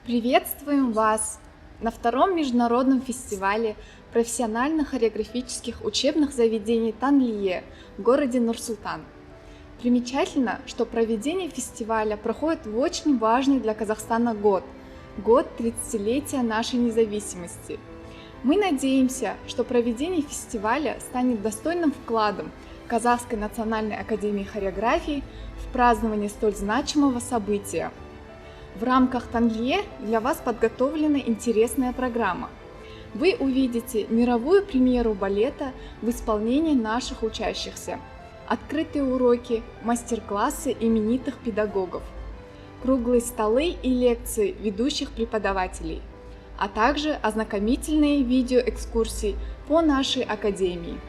Приветствуем вас на втором международном фестивале профессиональных хореографических учебных заведений Танлие в городе Нур-Султан. Примечательно, что проведение фестиваля проходит в очень важный для Казахстана год 30-летия нашей независимости. Мы надеемся, что проведение фестиваля станет достойным вкладом Казахской национальной академии хореографии в празднование столь значимого события. В рамках Танлие для вас подготовлена интересная программа. Вы увидите мировую премьеру балета в исполнении наших учащихся, открытые уроки, мастер-классы именитых педагогов, круглые столы и лекции ведущих преподавателей, а также ознакомительные видеоэкскурсии по нашей академии.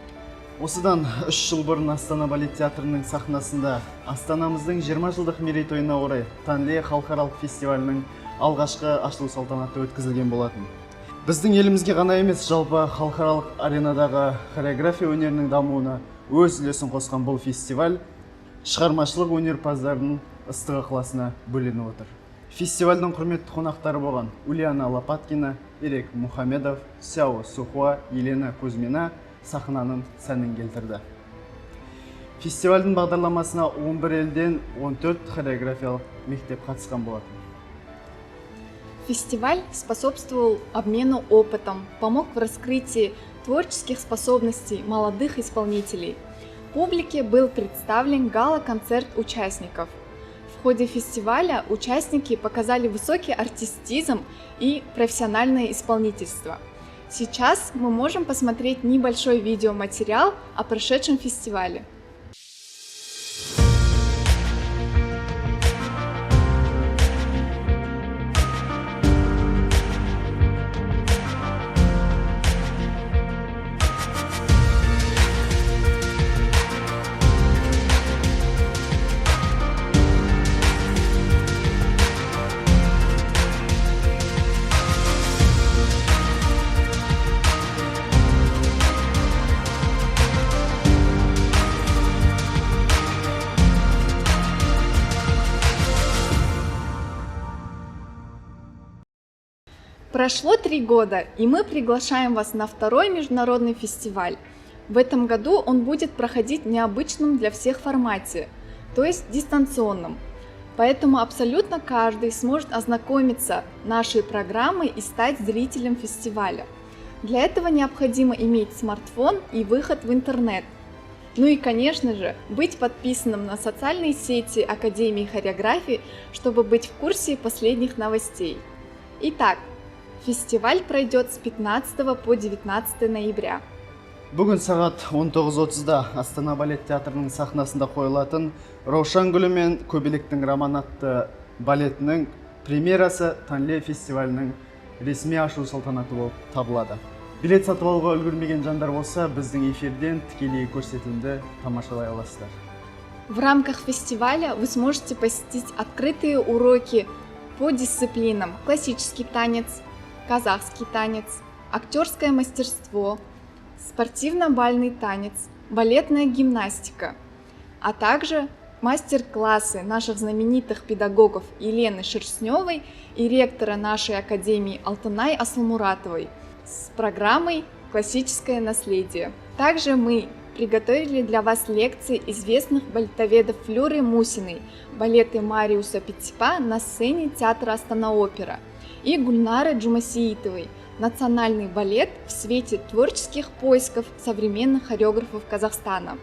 Осыдан 3 жыл бұрын Астана балет театрының сахнасында Астанамыздың 20 жылдық мерейтойына орай Танлие халықаралық фестивалінің алғашқы ашылу салтанаты өткізілген болатын. Біздің елімізге ғана емес, жалпы халықаралық аренадағы хореография өнерінің дамуына өз үлесін қосқан бұл фестиваль шығармашылық өнерпаздардың ыстық ықыласына бөленіп отыр. Фестивальдің құрметті қонақтары болған Ульяна Лопаткина, Ирек Мухамедов, Сяо Сухуа, Елена Кузьмина сахнаның сәнін келтірді. Фестивальдің бағдарламасына 11 елден 14 хореографиялық мектеп қатысқан болатын. Фестиваль способствовал обмену опытом, помог в раскрытии творческих способностей молодых исполнителей. Публике был представлен гала-концерт участников. В ходе фестиваля участники показали высокий артистизм и профессиональное исполнительство. Сейчас мы можем посмотреть небольшой видеоматериал о прошедшем фестивале. Прошло 3 года, и мы приглашаем вас на второй международный фестиваль. В этом году он будет проходить в необычном для всех формате, то есть дистанционном. Поэтому абсолютно каждый сможет ознакомиться с нашей программой и стать зрителем фестиваля. Для этого необходимо иметь смартфон и выход в интернет. Ну и, конечно же, быть подписанным на социальные сети Академии хореографии, чтобы быть в курсе последних новостей. Итак, фестиваль пройдет с 15 по 19 ноября. Бүгін сағат 19:30-да Астана балет театрының сахнасында қойылатын Раушан гүлі мен Көбелектің романы атты балетінің премьерасы Танлие фестивалінің ресми ашылу салтанаты болып табылады. Билет сатып алуға үлгермеген жандар болса, біздің эфирден тікелей көрсетілімді тамашалай аласыздар. В рамках фестиваля вы сможете посетить открытые уроки по дисциплинам: классический танец, казахский танец, актерское мастерство, спортивно-бальный танец, балетная гимнастика, а также мастер-классы наших знаменитых педагогов Елены Шерстневой и ректора нашей академии Алтынай Асылмуратовой с программой «Классическое наследие». Также мы приготовили для вас лекции известных балетоведов Флюры Мусиной, балеты Мариуса Петтипа на сцене театра Астана-опера, и Гульнары Джумасиитовой, национальный балет в свете творческих поисков современных хореографов Казахстана.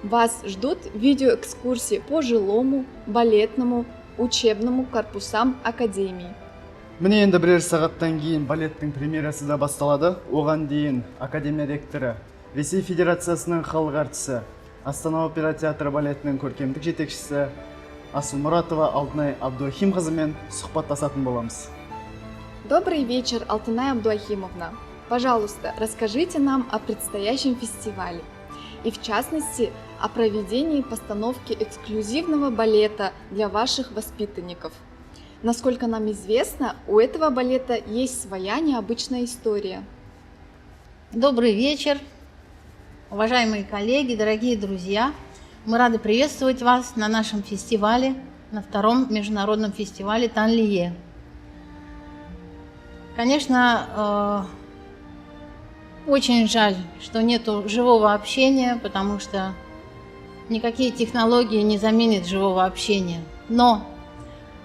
Вас ждут видеоэкскурсии по жилому, балетному, учебному корпусам академии. Міне енді бірер сағаттан кейін балеттің премьерасы да басталады. Оған дейін академия ректоры, Ресей Федерациясының халық әртісі, Астана опера театры балетінің көркемдік жетекшісі Асылмуратова Алтынай Абдуахимқызымен сұхбаттасатын боламыз. Добрый вечер, Алтынай Абдуахимовна. Пожалуйста, расскажите нам о предстоящем фестивале и, в частности, о проведении постановки эксклюзивного балета для ваших воспитанников. Насколько нам известно, у этого балета есть своя необычная история. Добрый вечер, уважаемые коллеги, дорогие друзья. Мы рады приветствовать вас на нашем фестивале, на втором международном фестивале Танлие. Конечно, очень жаль, что нету живого общения, потому что никакие технологии не заменят живого общения. Но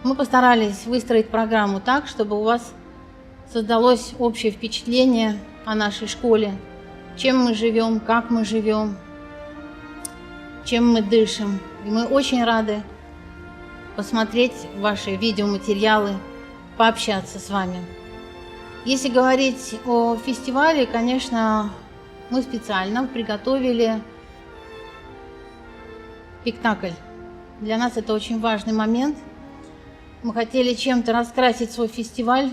мы постарались выстроить программу так, чтобы у вас создалось общее впечатление о нашей школе, чем мы живем, как мы живем, чем мы дышим. И мы очень рады посмотреть ваши видеоматериалы, пообщаться с вами. Если говорить о фестивале, конечно, мы специально приготовили спектакль. Для нас это очень важный момент. Мы хотели чем-то раскрасить свой фестиваль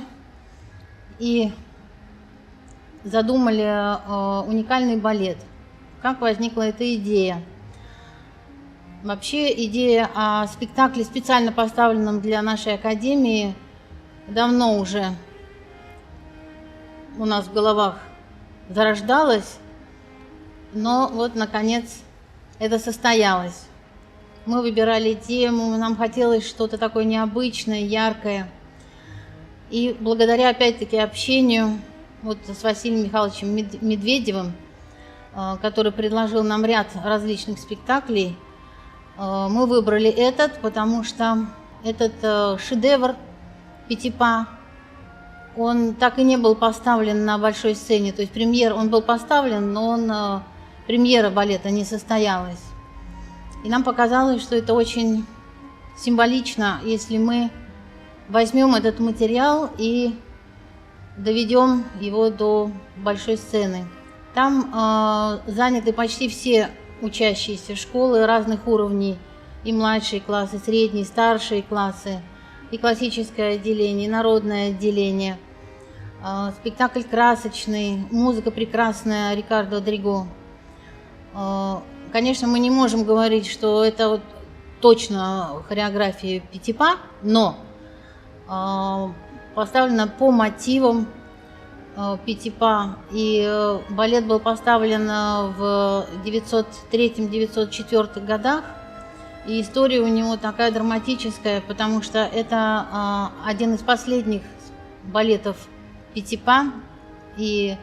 и задумали уникальный балет. Как возникла эта идея? Вообще идея о спектакле, специально поставленном для нашей академии, давно уже у нас в головах зарождалась, но вот наконец это состоялось. Мы выбирали тему, нам хотелось что-то такое необычное, яркое. И благодаря опять-таки общению вот с Василием Михайловичем Медведевым, который предложил нам ряд различных спектаклей, мы выбрали этот, потому что этот шедевр Петипа, он так и не был поставлен на большой сцене. То есть он был поставлен, но премьера балета не состоялась. И нам показалось, что это очень символично, если мы возьмем этот материал и доведем его до большой сцены. Там заняты почти все учащиеся школы разных уровней, и младшие классы, средние, старшие классы, и классическое отделение, и народное отделение. Спектакль красочный, музыка прекрасная Рикардо Дриго. Конечно, мы не можем говорить, что это вот точно хореография Петипа, но поставлена по мотивам Петипа. И балет был поставлен в 903-904 годах. И история у него такая драматическая, потому что это один из последних балетов Петипа. И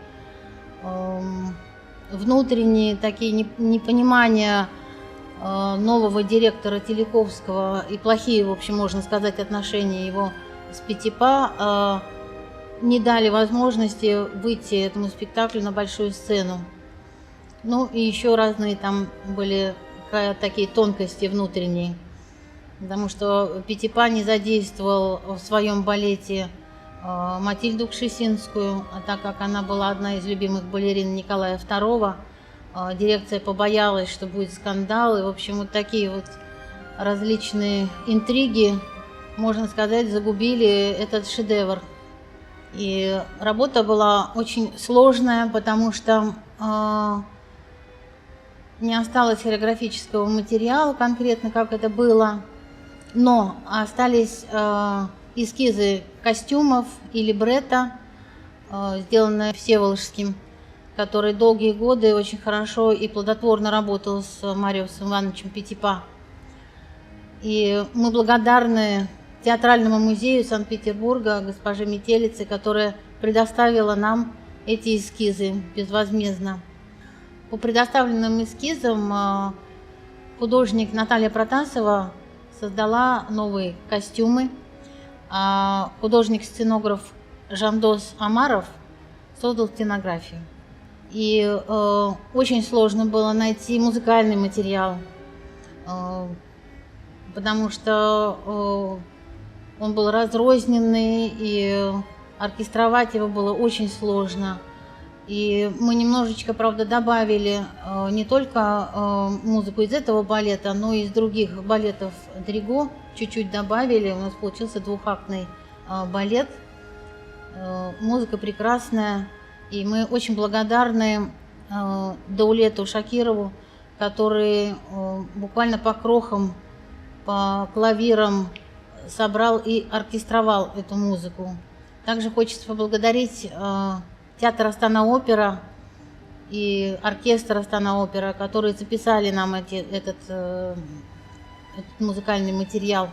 внутренние такие непонимания нового директора Теляковского и плохие, в общем, можно сказать, отношения его с Петипа не дали возможности выйти этому спектаклю на большую сцену. Ну и еще разные там были такие тонкости внутренние, потому что Петипа не задействовал в своем балете Матильду Кшесинскую, а так как она была одна из любимых балерин Николая II, дирекция побоялась, что будет скандал, и, в общем, вот такие вот различные интриги, можно сказать, загубили этот шедевр. И работа была очень сложная, потому что не осталось хореографического материала конкретно, как это было, но остались эскизы костюмов и либретто, сделанные Всеволожским, который долгие годы очень хорошо и плодотворно работал с Мариусом Ивановичем Петипа. И мы благодарны Театральному музею Санкт-Петербурга, госпоже Метелице, которая предоставила нам эти эскизы безвозмездно. По предоставленным эскизам художник Наталья Протасова создала новые костюмы, а художник-сценограф Жандос Амаров создал сценографию. И очень сложно было найти музыкальный материал, потому что он был разрозненный, и оркестровать его было очень сложно. И мы немножечко, правда, добавили не только музыку из этого балета, но и из других балетов Дриго, чуть-чуть добавили. У нас получился двухактный балет. Музыка прекрасная, и мы очень благодарны Даулету Шакирову, который буквально по крохам, по клавирам собрал и оркестровал эту музыку. Также хочется поблагодарить театр Астана-Опера и оркестр Астана-Опера, которые записали нам этот музыкальный материал.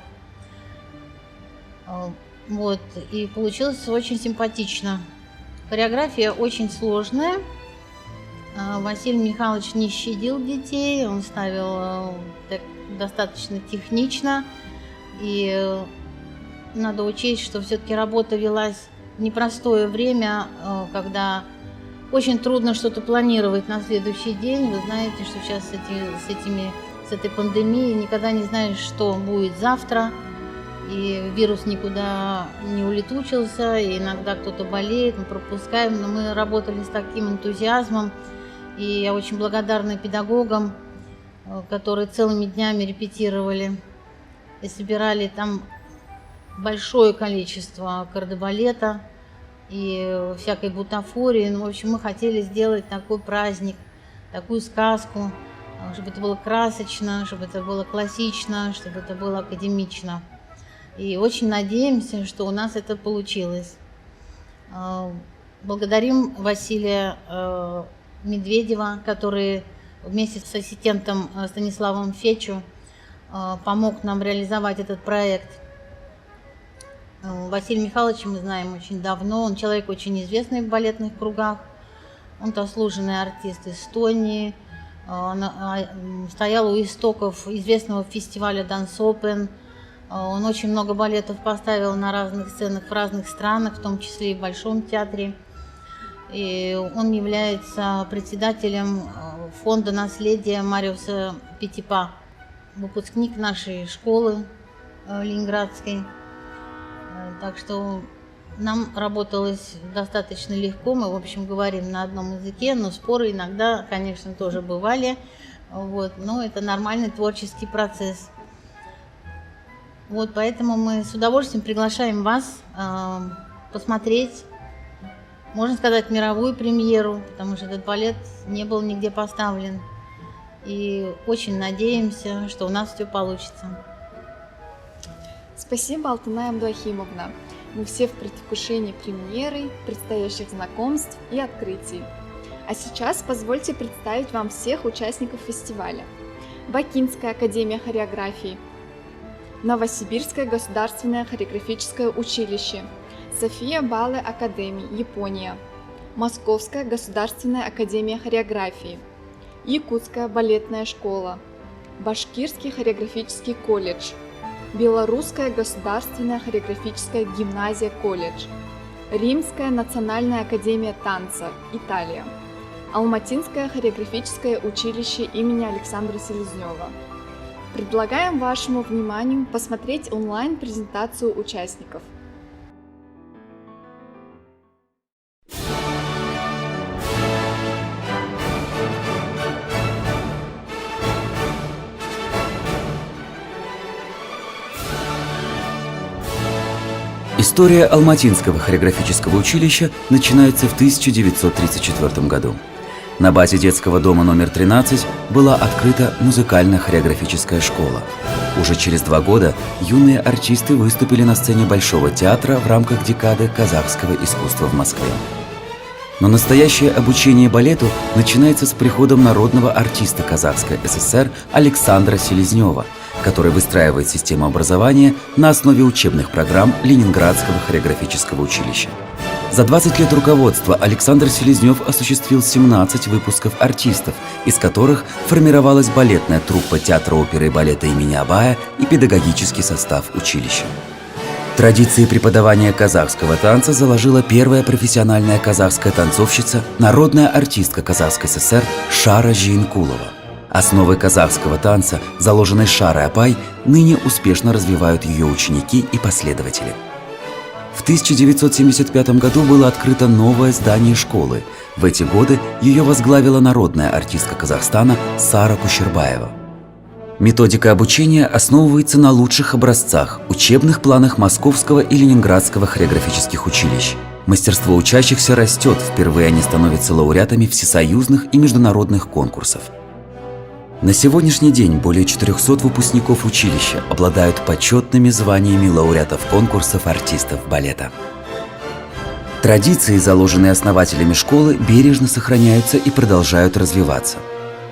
Вот, и получилось очень симпатично. Хореография очень сложная. Василий Михайлович не щадил детей, он ставил достаточно технично. И надо учесть, что все-таки работа велась в непростое время, когда очень трудно что-то планировать на следующий день. Вы знаете, что сейчас с этой пандемией никогда не знаешь, что будет завтра. И вирус никуда не улетучился, и иногда кто-то болеет, мы пропускаем, но мы работали с таким энтузиазмом, и я очень благодарна педагогам, которые целыми днями репетировали и собирали там большое количество кардебалета и всякой бутафории. Ну, в общем, мы хотели сделать такой праздник, такую сказку, чтобы это было красочно, чтобы это было классично, чтобы это было академично. И очень надеемся, что у нас это получилось. Благодарим Василия Медведева, который вместе с ассистентом Станиславом Фечу помог нам реализовать этот проект. Василия Михайловича мы знаем очень давно, он человек очень известный в балетных кругах, он заслуженный артист Эстонии, он стоял у истоков известного фестиваля Dance Open. Он очень много балетов поставил на разных сценах в разных странах, в том числе и в Большом театре. И он является председателем фонда наследия Мариуса Петипа, выпускник нашей школы ленинградской. Так что нам работалось достаточно легко, мы, в общем, говорим на одном языке, но споры иногда, конечно, тоже бывали. Вот, но это нормальный творческий процесс. Вот, поэтому мы с удовольствием приглашаем вас посмотреть, можно сказать, мировую премьеру, потому что этот балет не был нигде поставлен. И очень надеемся, что у нас все получится. Спасибо, Алтынай Абдуахимовна. Мы все в предвкушении премьеры, предстоящих знакомств и открытий. А сейчас позвольте представить вам всех участников фестиваля. Бакинская академия хореографии, Новосибирское государственное хореографическое училище, София Бале Академия, Япония, Московская государственная академия хореографии, Якутская балетная школа, Башкирский хореографический колледж, Белорусская государственная хореографическая гимназия колледж, Римская национальная академия танца, Италия, Алматинское хореографическое училище имени Александра Селезнева. Предлагаем вашему вниманию посмотреть онлайн-презентацию участников. История Алматинского хореографического училища начинается в 1934 году. На базе детского дома номер 13 была открыта музыкально-хореографическая школа. Уже через 2 года юные артисты выступили на сцене Большого театра в рамках декады казахского искусства в Москве. Но настоящее обучение балету начинается с приходом народного артиста Казахской ССР Александра Селезнева, который выстраивает систему образования на основе учебных программ Ленинградского хореографического училища. За 20 лет руководства Александр Селезнев осуществил 17 выпусков артистов, из которых формировалась балетная труппа театра оперы и балета имени Абая и педагогический состав училища. Традиции преподавания казахского танца заложила первая профессиональная казахская танцовщица, народная артистка Казахской ССР Шара Жиенкулова. Основы казахского танца, заложенной Шарой Апай, ныне успешно развивают ее ученики и последователи. В 1975 году было открыто новое здание школы. В эти годы ее возглавила народная артистка Казахстана Сара Кущербаева. Методика обучения основывается на лучших образцах, учебных планах Московского и Ленинградского хореографических училищ. Мастерство учащихся растет, впервые они становятся лауреатами всесоюзных и международных конкурсов. На сегодняшний день более 400 выпускников училища обладают почетными званиями лауреатов конкурсов артистов балета. Традиции, заложенные основателями школы, бережно сохраняются и продолжают развиваться.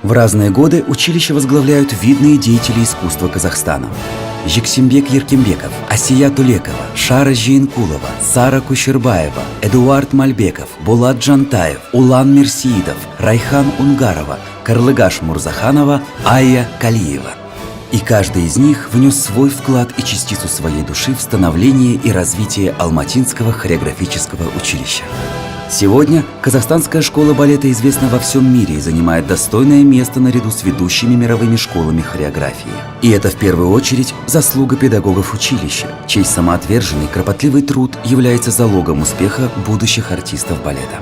В разные годы училище возглавляют видные деятели искусства Казахстана. Жексимбек Еркимбеков, Асия Тулекова, Шара Жиенкулова, Сара Кущербаева, Эдуард Мальбеков, Булат Джантаев, Улан Мирсиидов, Райхан Унгарова, Карлыгаш Мурзаханова, Айя Калиева. И каждый из них внес свой вклад и частицу своей души в становление и развитие Алматинского хореографического училища. Сегодня Казахстанская школа балета известна во всем мире и занимает достойное место наряду с ведущими мировыми школами хореографии. И это в первую очередь заслуга педагогов училища, чей самоотверженный, кропотливый труд является залогом успеха будущих артистов балета.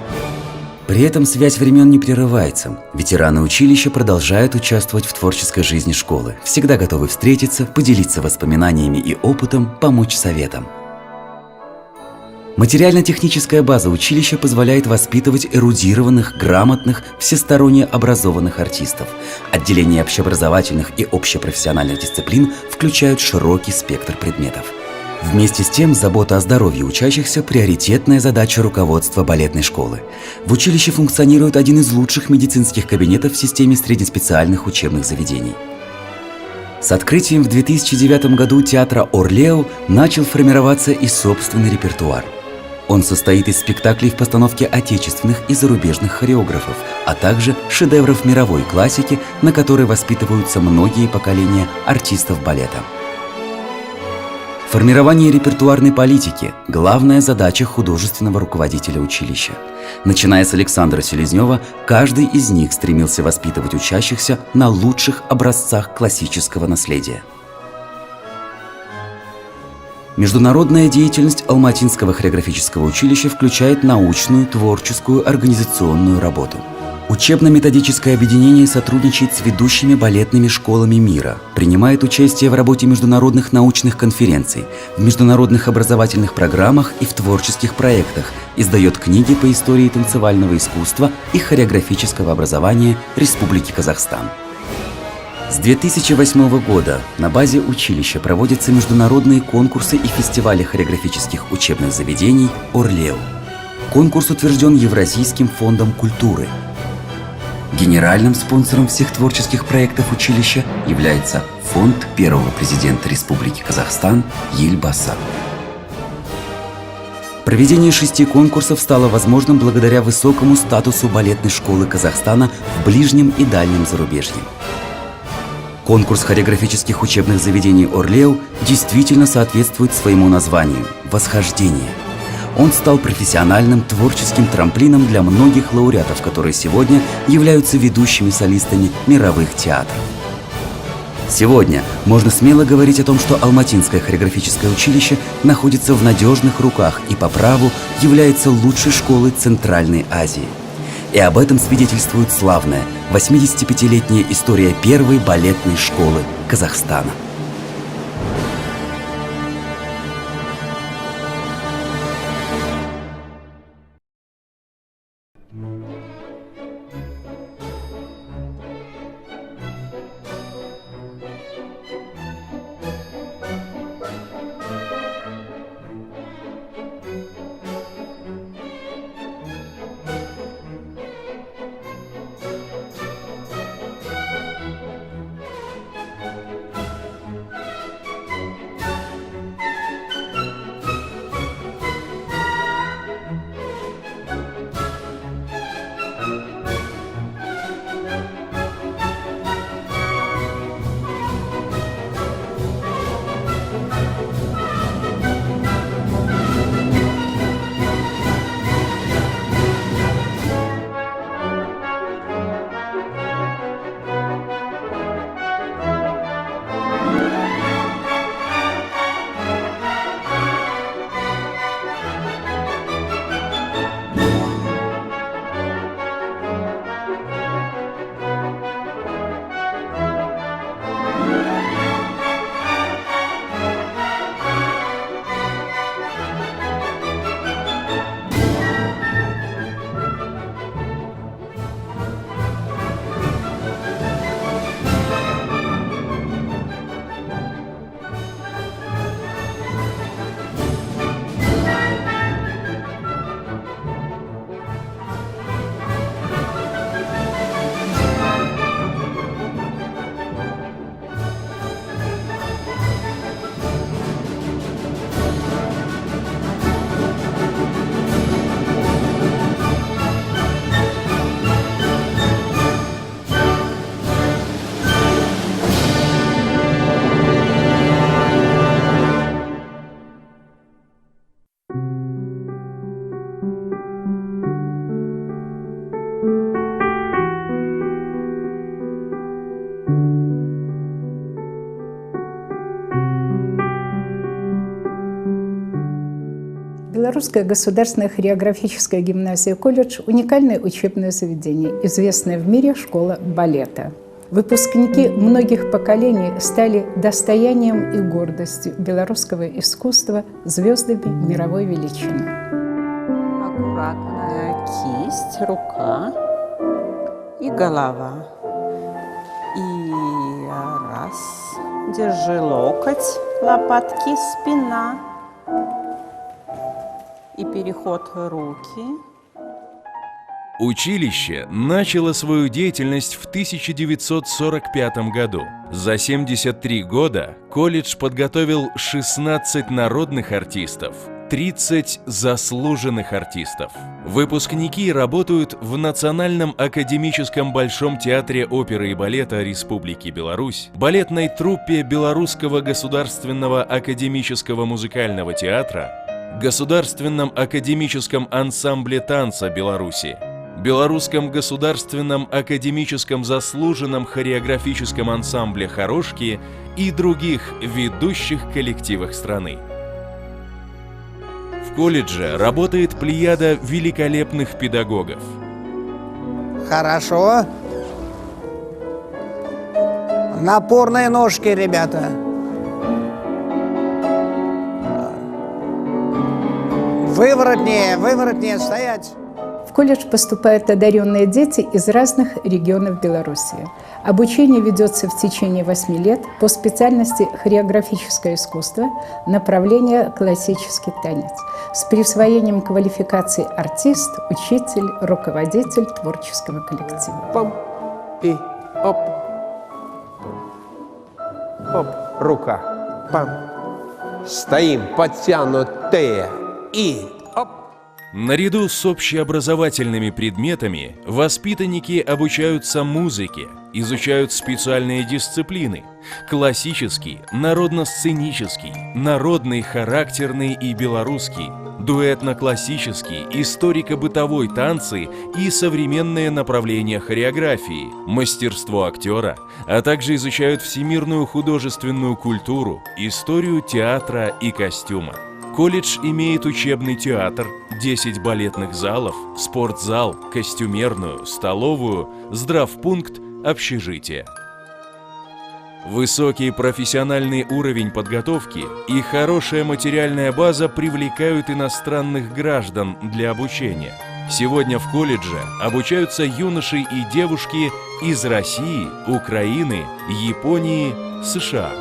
При этом связь времен не прерывается. Ветераны училища продолжают участвовать в творческой жизни школы, всегда готовы встретиться, поделиться воспоминаниями и опытом, помочь советом. Материально-техническая база училища позволяет воспитывать эрудированных, грамотных, всесторонне образованных артистов. Отделения общеобразовательных и общепрофессиональных дисциплин включают широкий спектр предметов. Вместе с тем, забота о здоровье учащихся – приоритетная задача руководства балетной школы. В училище функционирует один из лучших медицинских кабинетов в системе среднеспециальных учебных заведений. С открытием в 2009 году театра «Орлео» начал формироваться и собственный репертуар. Он состоит из спектаклей в постановке отечественных и зарубежных хореографов, а также шедевров мировой классики, на которой воспитываются многие поколения артистов балета. Формирование репертуарной политики – главная задача художественного руководителя училища. Начиная с Александра Селезнева, каждый из них стремился воспитывать учащихся на лучших образцах классического наследия. Международная деятельность Алматинского хореографического училища включает научную, творческую, организационную работу. Учебно-методическое объединение сотрудничает с ведущими балетными школами мира, принимает участие в работе международных научных конференций, в международных образовательных программах и в творческих проектах, издает книги по истории танцевального искусства и хореографического образования Республики Казахстан. С 2008 года на базе училища проводятся международные конкурсы и фестивали хореографических учебных заведений «Орлео». Конкурс утвержден Евразийским фондом культуры. Генеральным спонсором всех творческих проектов училища является фонд первого президента Республики Казахстан Елбасы. Проведение 6 конкурсов стало возможным благодаря высокому статусу балетной школы Казахстана в ближнем и дальнем зарубежье. Конкурс хореографических учебных заведений «Орлео» действительно соответствует своему названию – «Восхождение». Он стал профессиональным творческим трамплином для многих лауреатов, которые сегодня являются ведущими солистами мировых театров. Сегодня можно смело говорить о том, что Алматинское хореографическое училище находится в надежных руках и по праву является лучшей школой Центральной Азии. И об этом свидетельствует славная 85-летняя история первой балетной школы Казахстана. Белорусская государственная хореографическая гимназия-колледж – уникальное учебное заведение, известная в мире школа балета. Выпускники многих поколений стали достоянием и гордостью белорусского искусства, звездами мировой величины. Аккуратная кисть, рука и голова. И раз, держи локоть, лопатки, спина. И переход руки. Училище начало свою деятельность в 1945 году. За 73 года колледж подготовил 16 народных артистов, 30 заслуженных артистов. Выпускники работают в Национальном академическом Большом театре оперы и балета Республики Беларусь, балетной труппе Белорусского государственного академического музыкального театра, Государственном академическом ансамбле танца Беларуси, Белорусском государственном академическом заслуженном хореографическом ансамбле «Хорошки» и других ведущих коллективах страны. В колледже работает плеяда великолепных педагогов. Хорошо. Напорные ножки, ребята. Выворотнее стоять. В колледж поступают одаренные дети из разных регионов Беларуси. Обучение ведется в течение 8 лет по специальности хореографическое искусство, направление классический танец, с присвоением квалификации артист, учитель, руководитель творческого коллектива. Пам и оп. Оп, рука. Пам. Стоим, подтянутые. И оп. Наряду с общеобразовательными предметами воспитанники обучаются музыке, изучают специальные дисциплины – классический, народно-сценический, народный, характерный и белорусский, дуэтно-классический, историко-бытовой танцы и современные направления хореографии, мастерство актера, а также изучают всемирную художественную культуру, историю театра и костюма. Колледж имеет учебный театр, 10 балетных залов, спортзал, костюмерную, столовую, здравпункт, общежитие. Высокий профессиональный уровень подготовки и хорошая материальная база привлекают иностранных граждан для обучения. Сегодня в колледже обучаются юноши и девушки из России, Украины, Японии, США.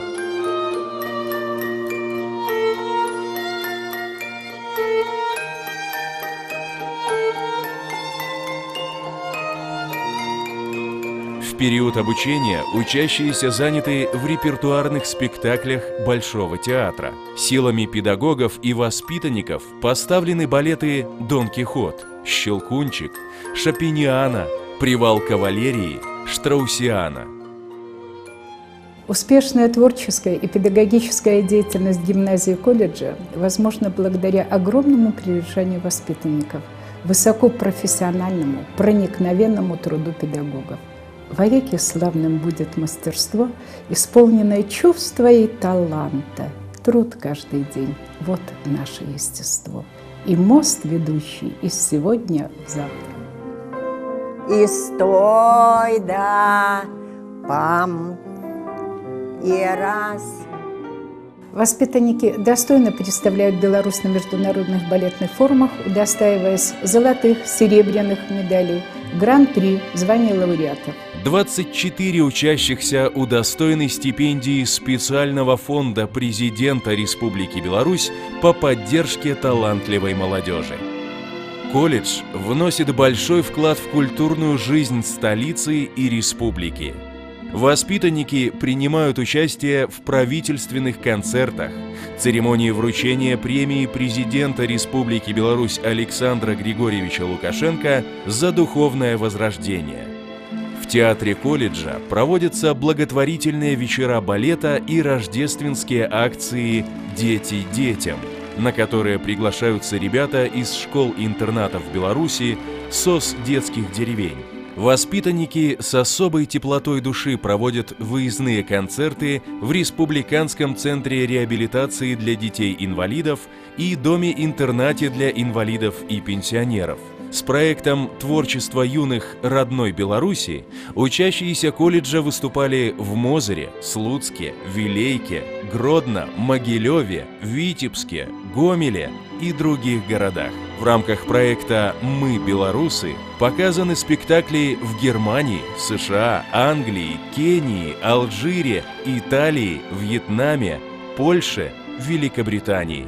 В период обучения учащиеся заняты в репертуарных спектаклях Большого театра. Силами педагогов и воспитанников поставлены балеты «Дон Кихот», «Щелкунчик», «Шопениана», «Привал кавалерии», «Штраусиана». Успешная творческая и педагогическая деятельность гимназии и колледжа возможна благодаря огромному прилежанию воспитанников, высокопрофессиональному, проникновенному труду педагогов. Вовеки славным будет мастерство, исполненное чувства и таланта. Труд каждый день – вот наше естество. И мост, ведущий из сегодня в завтра. И стой, да, пам, и раз. Воспитанники достойно представляют Беларусь на международных балетных форумах, удостаиваясь золотых, серебряных медалей, гран-при, звания лауреатов. 24 учащихся удостоены стипендии специального фонда президента Республики Беларусь по поддержке талантливой молодежи. Колледж вносит большой вклад в культурную жизнь столицы и республики. Воспитанники принимают участие в правительственных концертах, церемонии вручения премии президента Республики Беларусь Александра Григорьевича Лукашенко за духовное возрождение. В театре колледжа проводятся благотворительные вечера балета и рождественские акции «Дети детям», на которые приглашаются ребята из школ-интернатов Беларуси, СОС детских деревень, Воспитанники с особой теплотой души проводят выездные концерты в Республиканском центре реабилитации для детей-инвалидов и Доме-интернате для инвалидов и пенсионеров. С проектом «Творчество юных родной Беларуси» учащиеся колледжа выступали в Мозыре, Слуцке, Вилейке, Гродно, Могилеве, Витебске, Гомеле и других городах. В рамках проекта «Мы, белорусы» показаны спектакли в Германии, США, Англии, Кении, Алжире, Италии, Вьетнаме, Польше, Великобритании.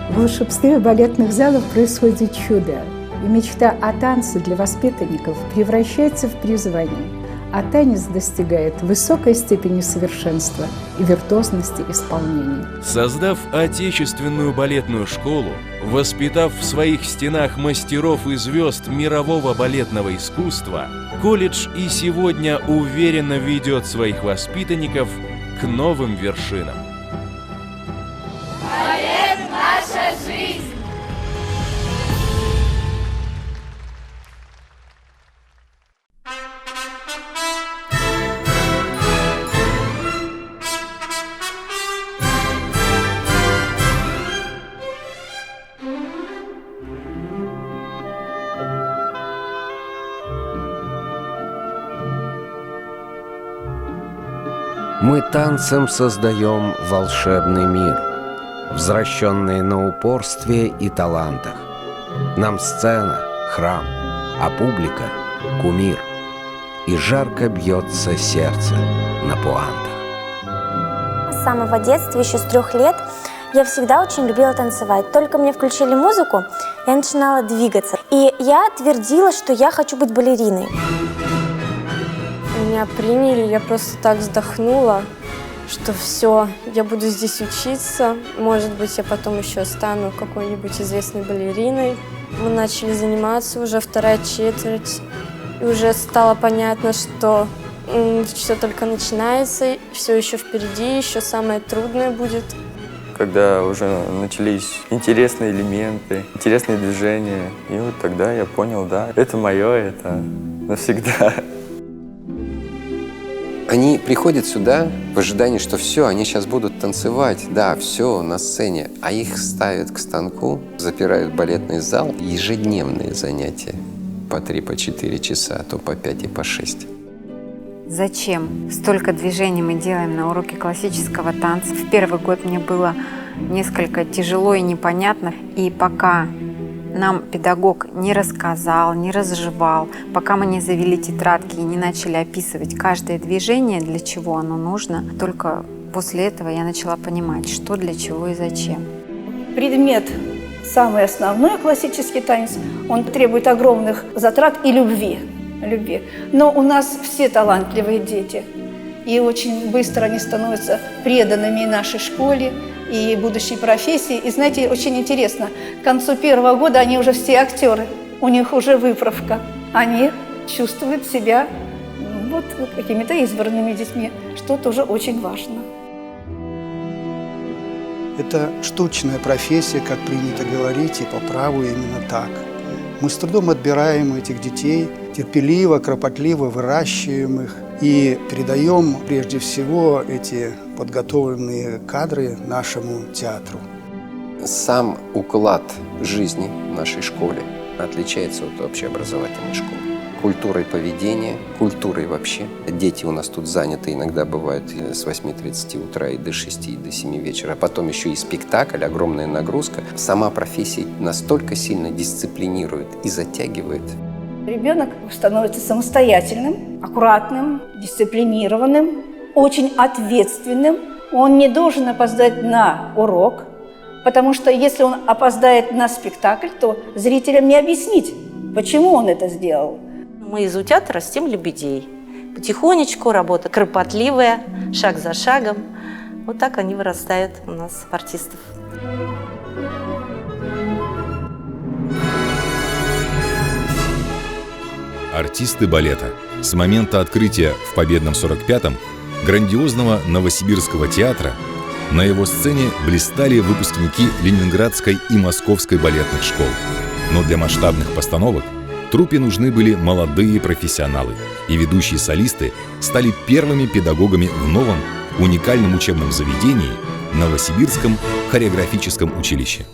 В волшебстве балетных залов происходит чудо, и мечта о танце для воспитанников превращается в призвание, а танец достигает высокой степени совершенства и виртуозности исполнения. Создав отечественную балетную школу, воспитав в своих стенах мастеров и звезд мирового балетного искусства, колледж и сегодня уверенно ведет своих воспитанников к новым вершинам. Наша жизнь! Мы танцем создаем волшебный мир, взращенный на упорстве и талантах. Нам сцена — храм, а публика — кумир. И жарко бьется сердце на пуантах. С самого детства, еще с 3 лет, я всегда очень любила танцевать. Только мне включили музыку, я начинала двигаться. И я твердила, что я хочу быть балериной. Меня приняли, я просто так вздохнула, что все, я буду здесь учиться. Может быть, я потом еще стану какой-нибудь известной балериной. Мы начали заниматься, уже 2-я четверть. И уже стало понятно, что все только начинается, все еще впереди, еще самое трудное будет. Когда уже начались интересные элементы, интересные движения, и вот тогда я понял, да, это мое, это навсегда. Они приходят сюда в ожидании, что все, они сейчас будут танцевать, да, все на сцене, а их ставят к станку, запирают в балетный зал, ежедневные занятия по 3-4 часа, а то по 5 и по 6. Зачем столько движений мы делаем на уроке классического танца? В первый год мне было несколько тяжело и непонятно, и пока нам педагог не рассказал, не разжевал, пока мы не завели тетрадки и не начали описывать каждое движение, для чего оно нужно, только после этого я начала понимать, что, для чего и зачем. Предмет самый основной, классический танец, он требует огромных затрат и любви. Но у нас все талантливые дети, и очень быстро они становятся преданными нашей школе и будущей профессии. И знаете, очень интересно, к концу 1-го года они уже все актеры, у них уже выправка. Они чувствуют себя вот какими-то избранными детьми, что тоже очень важно. Это штучная профессия, как принято говорить, и по праву именно так. Мы с трудом отбираем этих детей, терпеливо, кропотливо выращиваем их и передаем прежде всего эти подготовленные кадры нашему театру. Сам уклад жизни в нашей школе отличается от общеобразовательной школы. Культурой поведения, культурой вообще. Дети у нас тут заняты, иногда бывают с 8:30 утра и до 6, и до 7 вечера. А потом еще и спектакль, огромная нагрузка. Сама профессия настолько сильно дисциплинирует и затягивает. Ребенок становится самостоятельным, аккуратным, дисциплинированным, очень ответственным. Он не должен опоздать на урок, потому что если он опоздает на спектакль, то зрителям не объяснить, почему он это сделал. Мы из утят растим лебедей. Потихонечку, работа кропотливая, шаг за шагом. Вот так они вырастают у нас, артистов. Артисты балета. С момента открытия в победном 45-м грандиозного Новосибирского театра На его сцене блистали выпускники Ленинградской и Московской балетных школ. Но для масштабных постановок труппе нужны были молодые профессионалы, и ведущие солисты стали первыми педагогами в новом, уникальном учебном заведении – Новосибирском хореографическом училище.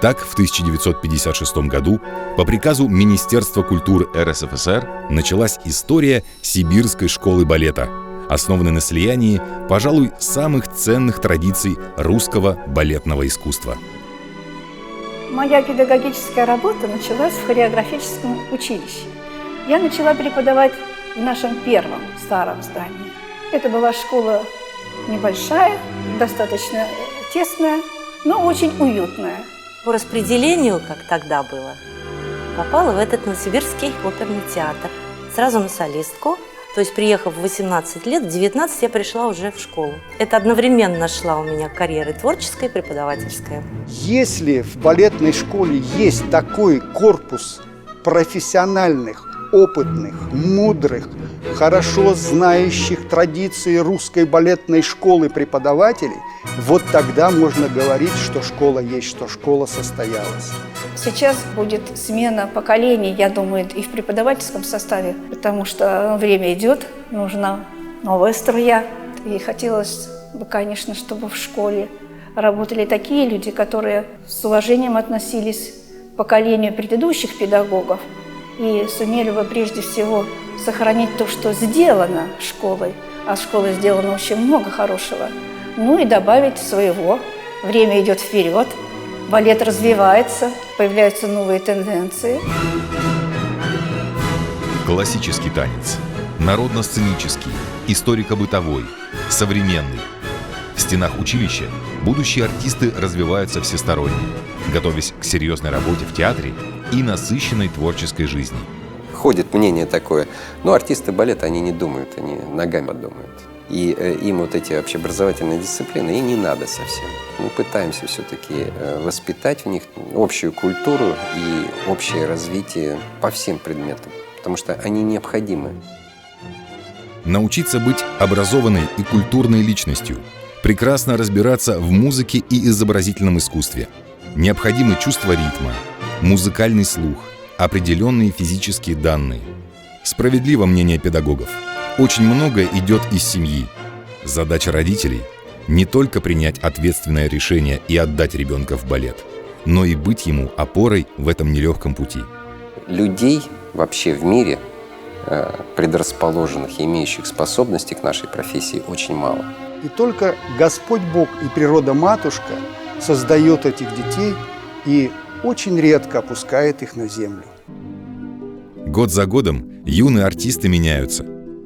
Так, в 1956 году по приказу Министерства культуры РСФСР началась история Сибирской школы балета, основанной на слиянии, пожалуй, самых ценных традиций русского балетного искусства. Моя педагогическая работа началась в хореографическом училище. Я начала преподавать в нашем первом старом здании. Это была школа небольшая, достаточно тесная, но очень уютная. По распределению, как тогда было, попала в этот Новосибирский оперный театр. Сразу на солистку. То есть, приехав в 18 лет, в 19 я пришла уже в школу. Это одновременно шла у меня карьера творческая и преподавательская. Если в балетной школе есть такой корпус профессиональных, опытных, мудрых, хорошо знающих традиции русской балетной школы преподавателей, вот тогда можно говорить, что школа есть, что школа состоялась. Сейчас будет смена поколений, я думаю, и в преподавательском составе, потому что время идет, нужна новая струя. И хотелось бы, конечно, чтобы в школе работали такие люди, которые с уважением относились к поколению предыдущих педагогов и сумели бы прежде всего сохранить то, что сделано школой, а школой сделано очень много хорошего, ну и добавить своего. Время идет вперед, балет развивается, появляются новые тенденции. Классический танец, народно-сценический, историко-бытовой, современный. В стенах училища будущие артисты развиваются всесторонне, готовясь к серьезной работе в театре и насыщенной творческой жизни. Ходит мнение такое, но артисты балета, они не думают, они ногами думают. И им вот эти общеобразовательные дисциплины и не надо совсем. Мы пытаемся все-таки воспитать в них общую культуру и общее развитие по всем предметам, потому что они необходимы. Научиться быть образованной и культурной личностью, прекрасно разбираться в музыке и изобразительном искусстве. Необходимы чувство ритма, музыкальный слух, определенные физические данные. Справедливо мнение педагогов. Очень многое идет из семьи. Задача родителей – не только принять ответственное решение и отдать ребенка в балет, но и быть ему опорой в этом нелегком пути. Людей вообще в мире, предрасположенных и имеющих способности к нашей профессии, очень мало. И только Господь Бог и природа-матушка создает этих детей и очень редко опускает их на землю. Год за годом юные артисты меняются.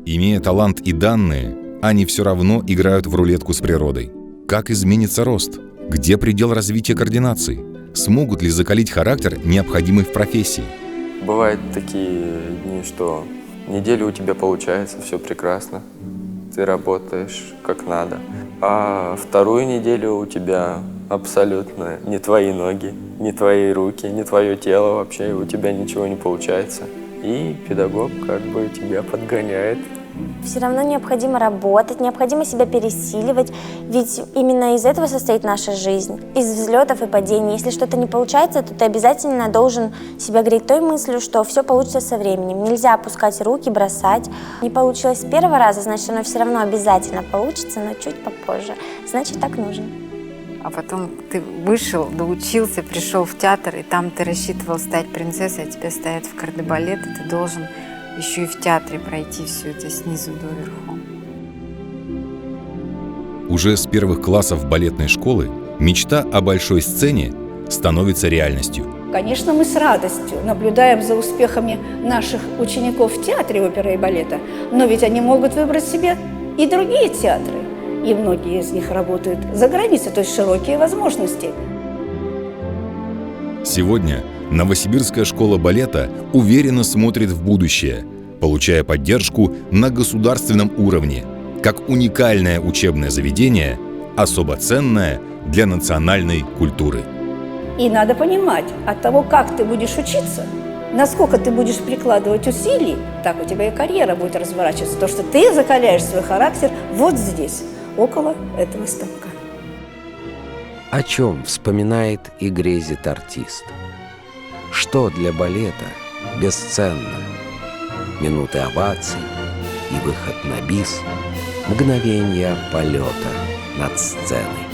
Имея талант и данные, они все равно играют в рулетку с природой. Как изменится рост? Где предел развития координации? Смогут ли закалить характер, необходимый в профессии? Бывают такие дни, что неделю у тебя получается, все прекрасно, ты работаешь как надо. А вторую неделю у тебя абсолютно не твои ноги, не твои руки, не твое тело вообще, у тебя ничего не получается. И педагог как бы тебя подгоняет. Все равно необходимо работать, необходимо себя пересиливать, ведь именно из этого состоит наша жизнь, из взлетов и падений. Если что-то не получается, то ты обязательно должен себя греть той мыслью, что все получится со временем. Нельзя опускать руки, бросать. Не получилось с первого раза, значит, оно все равно обязательно получится, но чуть попозже. Значит, так нужно. А потом ты вышел, доучился, пришел в театр, и там ты рассчитывал стать принцессой, а тебя ставят в кардебалет, и ты должен еще и в театре пройти все это снизу доверху. Уже с первых классов балетной школы мечта о большой сцене становится реальностью. Конечно, мы с радостью наблюдаем за успехами наших учеников в театре оперы и балета, но ведь они могут выбрать себе и другие театры. И многие из них работают за границей, то есть широкие возможности. Сегодня Новосибирская школа балета уверенно смотрит в будущее, получая поддержку на государственном уровне, как уникальное учебное заведение, особо ценное для национальной культуры. И надо понимать, от того, как ты будешь учиться, насколько ты будешь прикладывать усилий, так у тебя и карьера будет разворачиваться. То, что ты закаляешь свой характер вот здесь, около этого станка. О чем вспоминает и грезит артист? Что для балета бесценно? Минуты оваций и выход на бис, мгновенья полета над сценой.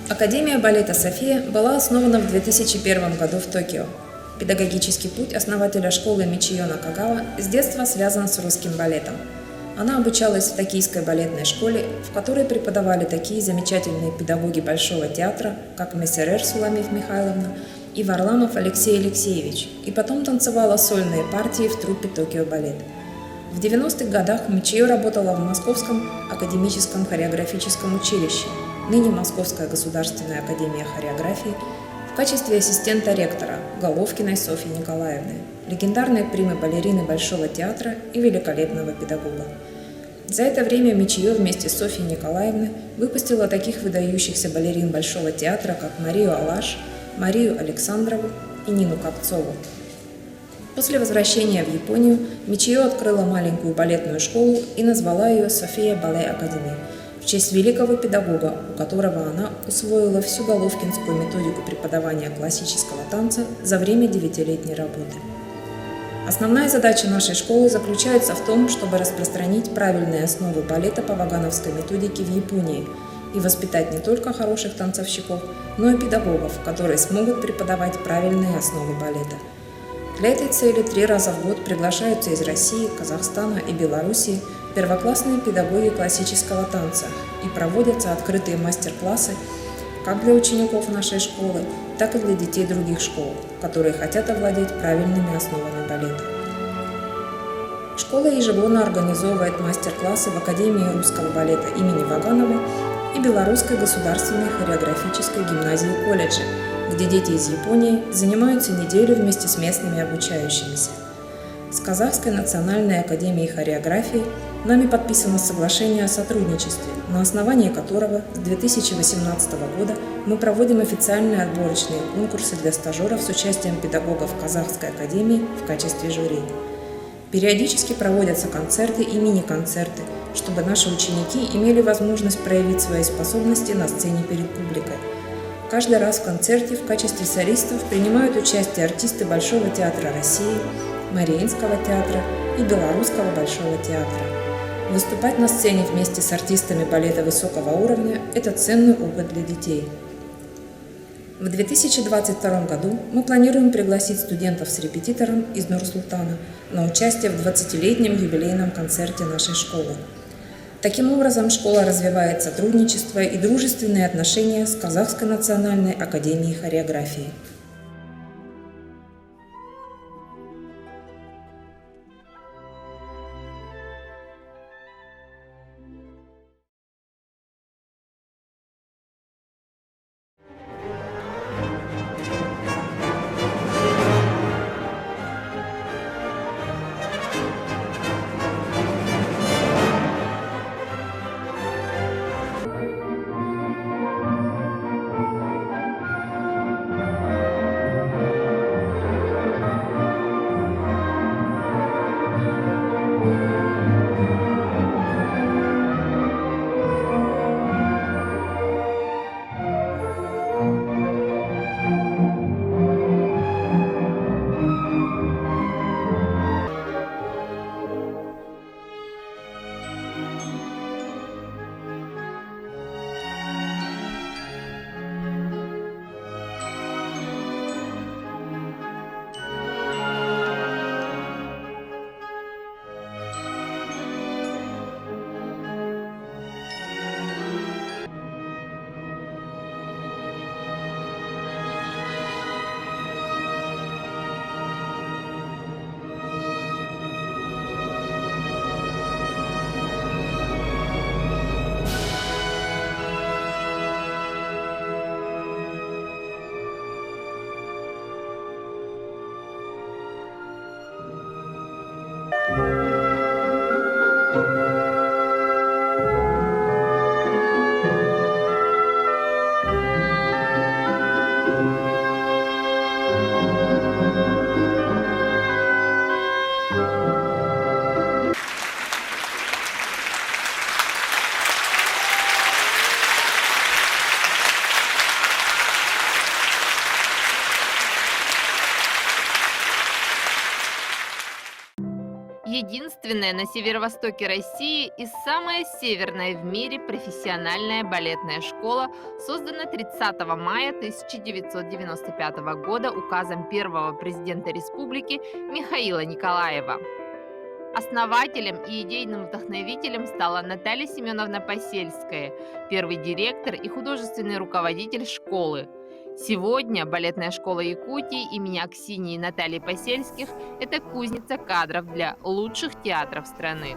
Академия балета «София» была основана в 2001 году в Токио. Педагогический путь основателя школы Мичиё Накагава с детства связан с русским балетом. Она обучалась в токийской балетной школе, в которой преподавали такие замечательные педагоги Большого театра, как Мессерер Суламиф Михайловна и Варламов Алексей Алексеевич, и потом танцевала сольные партии в труппе «Токио Балет». В 90-х годах Мичиё работала в Московском академическом хореографическом училище, ныне Московская государственная академия хореографии, в качестве ассистента ректора Головкиной Софьи Николаевны, легендарной примы-балерины Большого театра и великолепного педагога. За это время Мичиё вместе с Софьей Николаевной выпустила таких выдающихся балерин Большого театра, как Марию Алаш, Марию Александрову и Нину Копцову. После возвращения в Японию Мичиё открыла маленькую балетную школу и назвала ее София Балет Академи в честь великого педагога, у которого она усвоила всю головкинскую методику преподавания классического танца за время 9-летней работы. Основная задача нашей школы заключается в том, чтобы распространить правильные основы балета по вагановской методике в Японии и воспитать не только хороших танцовщиков, но и педагогов, которые смогут преподавать правильные основы балета. Для этой цели 3 раза в год приглашаются из России, Казахстана и Белоруссии первоклассные педагоги классического танца и проводятся открытые мастер-классы как для учеников нашей школы, так и для детей других школ, которые хотят овладеть правильными основами балета. Школа ежегодно организовывает мастер-классы в Академии русского балета имени Ваганова и Белорусской государственной хореографической гимназии-колледжа, где дети из Японии занимаются неделю вместе с местными обучающимися. С Казахской национальной академией хореографии нами подписано соглашение о сотрудничестве, на основании которого с 2018 года мы проводим официальные отборочные конкурсы для стажеров с участием педагогов Казахской академии в качестве жюри. Периодически проводятся концерты и мини-концерты, чтобы наши ученики имели возможность проявить свои способности на сцене перед публикой. Каждый раз в концерте в качестве солистов принимают участие артисты Большого театра России, Мариинского театра и Белорусского Большого театра. Выступать на сцене вместе с артистами балета высокого уровня – это ценный опыт для детей. В 2022 году мы планируем пригласить студентов с репетитором из Нур-Султана на участие в 20-летнем юбилейном концерте нашей школы. Таким образом, школа развивает сотрудничество и дружественные отношения с Казахской национальной академией хореографии. Единственная на северо-востоке России и самая северная в мире профессиональная балетная школа создана 30 мая 1995 года указом первого президента республики Михаила Николаева. Основателем и идейным вдохновителем стала Наталья Семеновна Посельская, первый директор и художественный руководитель школы. Сегодня балетная школа Якутии имени Аксиньи и Натальи Посельских – это кузница кадров для лучших театров страны.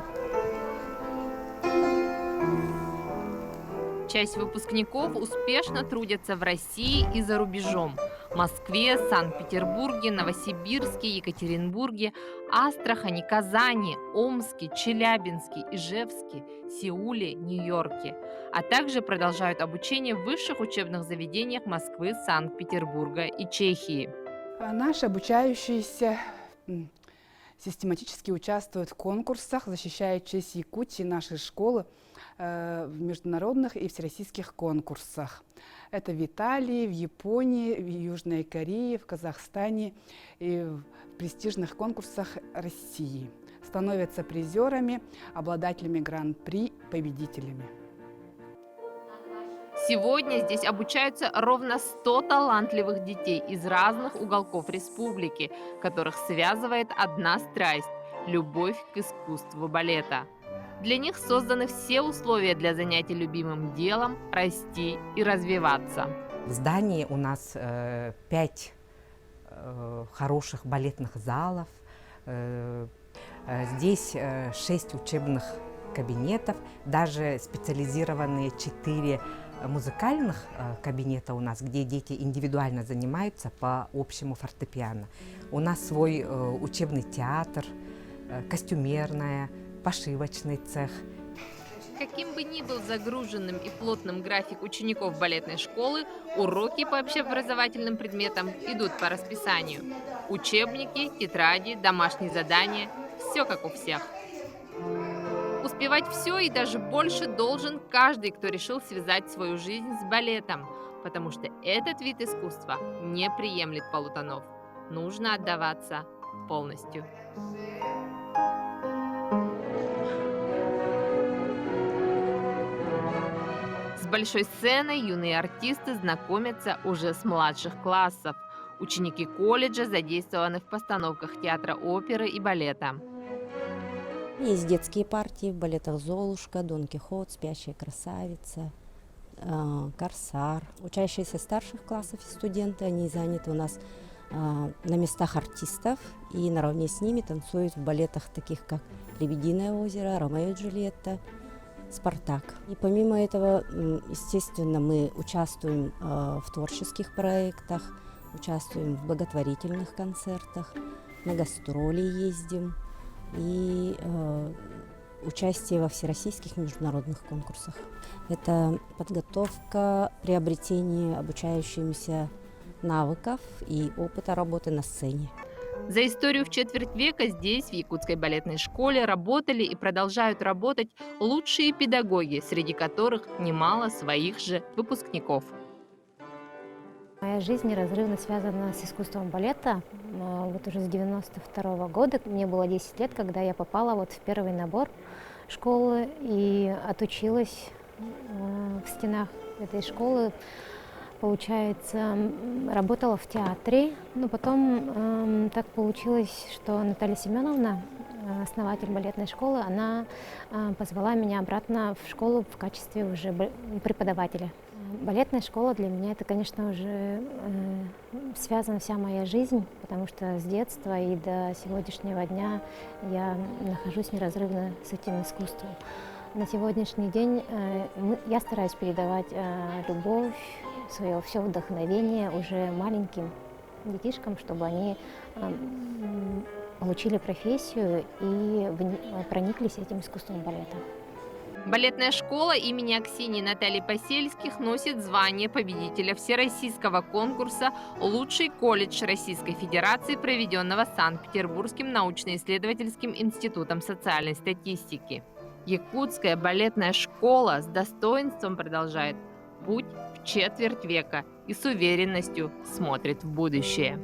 Часть выпускников успешно трудятся в России и за рубежом – Москве, Санкт-Петербурге, Новосибирске, Екатеринбурге, Астрахани, Казани, Омске, Челябинске, Ижевске, Сеуле, Нью-Йорке, а также продолжают обучение в высших учебных заведениях Москвы, Санкт-Петербурга и Чехии. Наши обучающиеся систематически участвуют в конкурсах, защищая честь Якутии, нашей школы, в международных и всероссийских конкурсах. Это в Италии, в Японии, в Южной Корее, в Казахстане и в престижных конкурсах России. Становятся призерами, обладателями гран-при, победителями. Сегодня здесь обучаются ровно 100 талантливых детей из разных уголков республики, которых связывает одна страсть – любовь к искусству балета. Для них созданы все условия для занятий любимым делом, расти и развиваться. В здании у нас 5 хороших балетных залов, здесь 6 учебных кабинетов, даже специализированные 4 музыкальных кабинета у нас, где дети индивидуально занимаются по общему фортепиано. У нас свой учебный театр, костюмерная, пошивочный цех. Каким бы ни был загруженным и плотным график учеников балетной школы, уроки по общеобразовательным предметам идут по расписанию. Учебники, тетради, домашние задания – все как у всех. Успевать все и даже больше должен каждый, кто решил связать свою жизнь с балетом, потому что этот вид искусства не приемлет полутонов. Нужно отдаваться полностью. С большой сценой юные артисты знакомятся уже с младших классов. Ученики колледжа задействованы в постановках театра оперы и балета. Есть детские партии в балетах «Золушка», «Дон Кихот», «Спящая красавица», «Корсар». Учащиеся старших классов и студенты, они заняты у нас на местах артистов и наравне с ними танцуют в балетах, таких как «Лебединое озеро», «Ромео и Джульетта», «Спартак». И помимо этого, естественно, мы участвуем в творческих проектах, участвуем в благотворительных концертах, на гастроли ездим и участие во всероссийских международных конкурсах. Это подготовка, приобретение обучающимся навыков и опыта работы на сцене. За историю в четверть века здесь, в Якутской балетной школе, работали и продолжают работать лучшие педагоги, среди которых немало своих же выпускников. Моя жизнь неразрывно связана с искусством балета. Вот уже с 92 года, мне было 10 лет, когда я попала вот в первый набор школы и отучилась в стенах этой школы. Получается, работала в театре, но потом так получилось, что Наталья Семеновна, основатель балетной школы, она позвала меня обратно в школу в качестве уже преподавателя. Балетная школа для меня это, конечно, уже связана вся моя жизнь, потому что с детства и до сегодняшнего дня я нахожусь неразрывно с этим искусством. На сегодняшний день я стараюсь передавать любовь, свое все вдохновение уже маленьким детишкам, чтобы они получили профессию и прониклись этим искусством балета. Балетная школа имени Аксиньи Натальи Посельских носит звание победителя всероссийского конкурса «Лучший колледж Российской Федерации», проведенного Санкт-Петербургским научно-исследовательским институтом социальной статистики. Якутская балетная школа с достоинством продолжает путь в четверть века и с уверенностью смотрит в будущее.